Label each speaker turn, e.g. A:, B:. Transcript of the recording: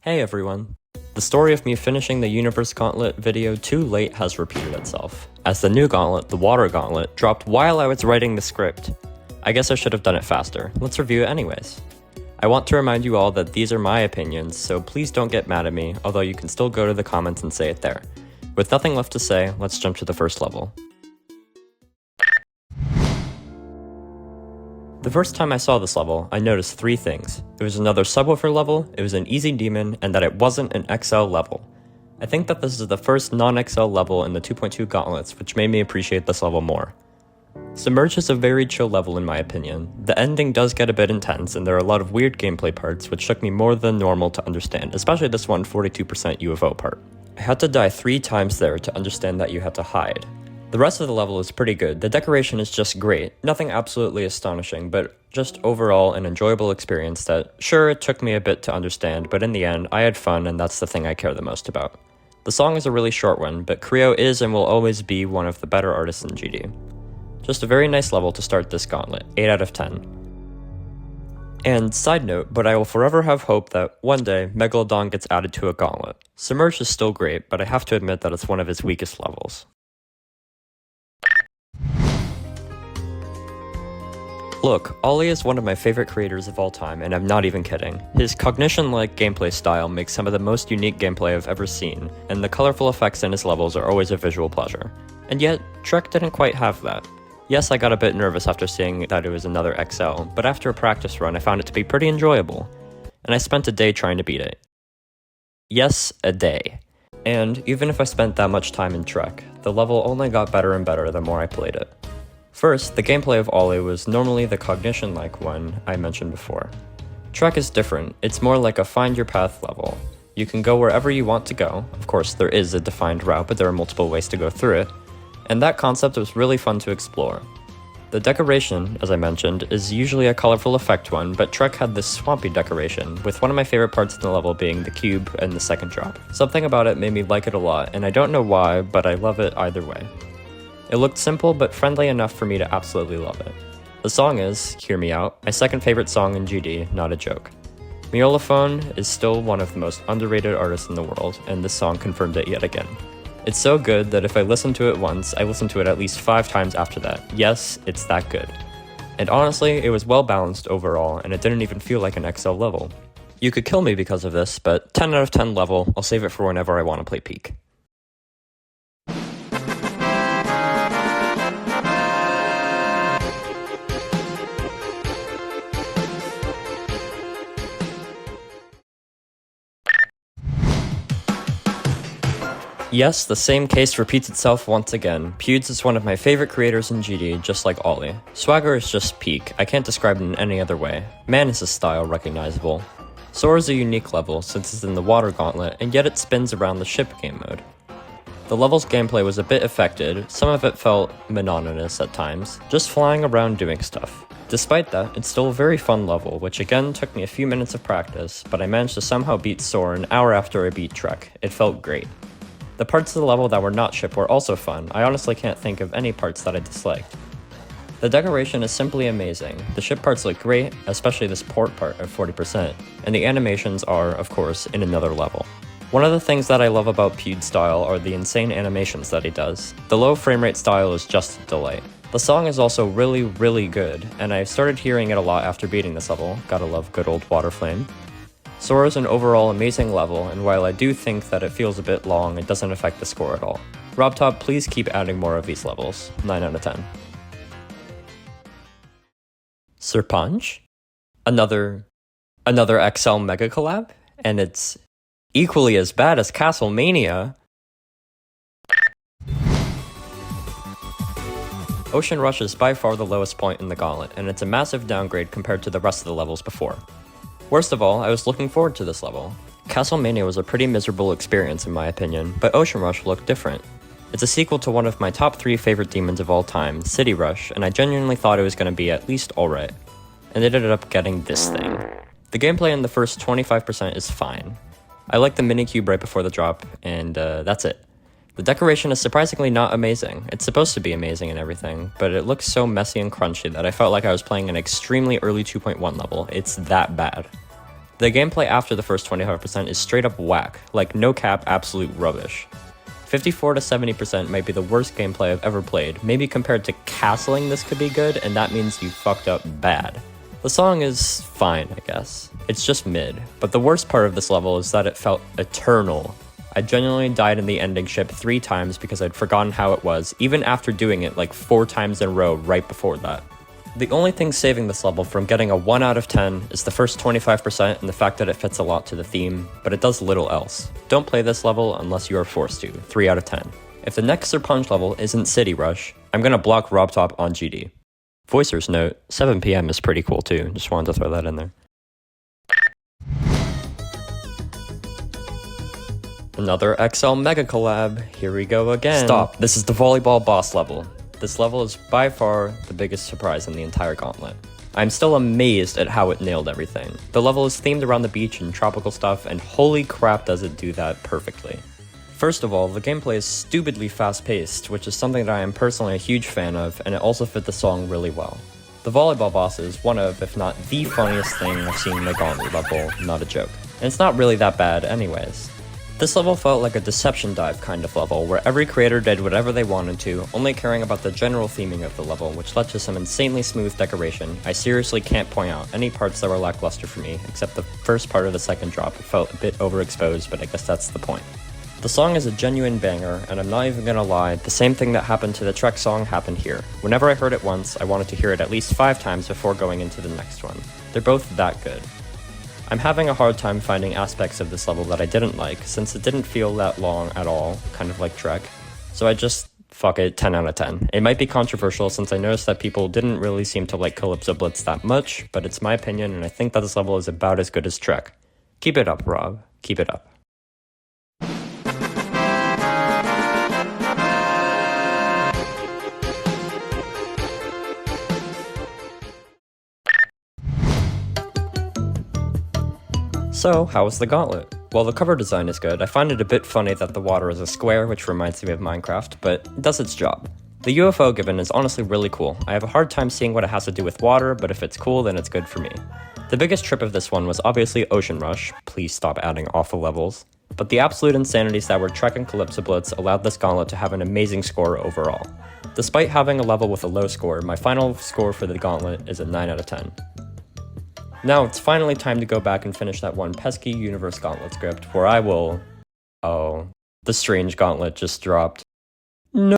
A: Hey everyone! The story of me finishing the Universe Gauntlet video too late has repeated itself, as the new Gauntlet, the Water Gauntlet, dropped while I was writing the script. I guess I should have done it faster. Let's review it anyways. I want to remind you all that these are my opinions, so please don't get mad at me, although you can still go to the comments and say it there. With nothing left to say, let's jump to the first level. The first time I saw this level, I noticed three things. It was another subwoofer level, it was an easy demon, and that it wasn't an XL level. I think that this is the first non-XL level in the 2.2 gauntlets, which made me appreciate this level more. Submerge is a very chill level in my opinion. The ending does get a bit intense, and there are a lot of weird gameplay parts which took me more than normal to understand, especially this one 42% UFO part. I had to die 3 times there to understand that you had to hide. The rest of the level is pretty good. The decoration is just great. Nothing absolutely astonishing, but just overall an enjoyable experience that, sure, it took me a bit to understand, but in the end, I had fun and that's the thing I care the most about. The song is a really short one, but Creo is and will always be one of the better artists in GD. Just a very nice level to start this gauntlet, 8 out of 10. And side note, but I will forever have hope that one day Megalodon gets added to a gauntlet. Submerge is still great, but I have to admit that it's one of his weakest levels. Look, Ollie is one of my favorite creators of all time, and I'm not even kidding. His cognition-like gameplay style makes some of the most unique gameplay I've ever seen, and the colorful effects in his levels are always a visual pleasure. And yet, Trek didn't quite have that. Yes, I got a bit nervous after seeing that it was another XL, but after a practice run I found it to be pretty enjoyable, and I spent a day trying to beat it. Yes, a day. And even if I spent that much time in Trek, the level only got better and better the more I played it. First, the gameplay of Ollie was normally the cognition-like one I mentioned before. Trek is different, it's more like a find your path level. You can go wherever you want to go, of course there is a defined route but there are multiple ways to go through it, and that concept was really fun to explore. The decoration, as I mentioned, is usually a colorful effect one, but Trek had this swampy decoration, with one of my favorite parts in the level being the cube and the second drop. Something about it made me like it a lot, and I don't know why, but I love it either way. It looked simple but friendly enough for me to absolutely love it. The song is, hear me out, my second favorite song in GD, not a joke. Miylophone is still one of the most underrated artists in the world, and this song confirmed it yet again. It's so good that if I listen to it once, I listen to it at least 5 times after that. Yes, it's that good. And honestly, it was well balanced overall, and it didn't even feel like an XL level. You could kill me because of this, but 10 out of 10 level, I'll save it for whenever I want to play Peak. Yes, the same case repeats itself once again. Pewds is one of my favorite creators in GD, just like Ollie. Swagger is just peak, I can't describe it in any other way. Man is his style recognizable. Soar is a unique level, since it's in the Water Gauntlet, and yet it spins around the ship game mode. The level's gameplay was a bit affected, some of it felt monotonous at times, just flying around doing stuff. Despite that, it's still a very fun level, which again took me a few minutes of practice, but I managed to somehow beat Soar an hour after I beat Trek. It felt great. The parts of the level that were not ship were also fun. I honestly can't think of any parts that I disliked. The decoration is simply amazing. The ship parts look great, especially this port part at 40%, and the animations are, of course, in another level. One of the things that I love about Pewd's style are the insane animations that he does. The low frame rate style is just a delight. The song is also really good, and I started hearing it a lot after beating this level. Gotta love good old Waterflame. Soar is an overall amazing level, and while I do think that it feels a bit long, it doesn't affect the score at all. RobTop, please keep adding more of these levels. 9 out of 10. Serpanch? Another XL Mega Collab? And it's equally as bad as Castlemania. Ocean Rush is by far the lowest point in the gauntlet, and it's a massive downgrade compared to the rest of the levels before. Worst of all, I was looking forward to this level. Castlemania was a pretty miserable experience in my opinion, but Ocean Rush looked different. It's a sequel to one of my top 3 favorite demons of all time, City Rush, and I genuinely thought it was going to be at least alright. And it ended up getting this thing. The gameplay in the first 25% is fine. I like the minicube right before the drop, and that's it. The decoration is surprisingly not amazing. It's supposed to be amazing and everything, but it looks so messy and crunchy that I felt like I was playing an extremely early 2.1 level. It's that bad. The gameplay after the first 25% is straight up whack, like no cap absolute rubbish. 54 to 70% might be the worst gameplay I've ever played. Maybe compared to castling this could be good, and that means you fucked up bad. The song is fine, I guess. It's just mid, but the worst part of this level is that it felt eternal. I genuinely died in the ending ship 3 times because I'd forgotten how it was, even after doing it like 4 times in a row right before that. The only thing saving this level from getting a 1 out of 10 is the first 25% and the fact that it fits a lot to the theme, but it does little else. Don't play this level unless you are forced to, 3 out of 10. If the next Serpunge level isn't City Rush, I'm gonna block RobTop on GD. Voicer's note, 7 PM is pretty cool too, just wanted to throw that in there. Another XL Mega Collab, here we go again. Stop, this is the volleyball boss level. This level is by far the biggest surprise in the entire Gauntlet. I'm still amazed at how it nailed everything. The level is themed around the beach and tropical stuff, and holy crap does it do that perfectly. First of all, the gameplay is stupidly fast-paced, which is something that I am personally a huge fan of, and it also fit the song really well. The volleyball boss is one of, if not the funniest thing I've seen in the Gauntlet level, not a joke. And it's not really that bad anyways. This level felt like a deception dive kind of level, where every creator did whatever they wanted to, only caring about the general theming of the level, which led to some insanely smooth decoration. I seriously can't point out any parts that were lackluster for me, except the first part of the second drop. It felt a bit overexposed, but I guess that's the point. The song is a genuine banger, and I'm not even gonna lie, the same thing that happened to the Trek song happened here. Whenever I heard it once, I wanted to hear it at least 5 times before going into the next one. They're both that good. I'm having a hard time finding aspects of this level that I didn't like, since it didn't feel that long at all, kind of like Trek. So I just, fuck it, 10 out of 10. It might be controversial since I noticed that people didn't really seem to like Calypso Blitz that much, but it's my opinion and I think that this level is about as good as Trek. Keep it up, Rob. Keep it up. So, how was the Gauntlet? Well, the cover design is good. I find it a bit funny that the water is a square, which reminds me of Minecraft, but it does its job. The UFO given is honestly really cool. I have a hard time seeing what it has to do with water, but if it's cool, then it's good for me. The biggest trip of this one was obviously Ocean Rush. Please stop adding awful levels. But the absolute insanities that were Trek and Calypso Blitz allowed this Gauntlet to have an amazing score overall. Despite having a level with a low score, my final score for the Gauntlet is a 9 out of 10. Now it's finally time to go back and finish that one pesky Universe Gauntlet script where I will... Oh, the strange Gauntlet just dropped. No.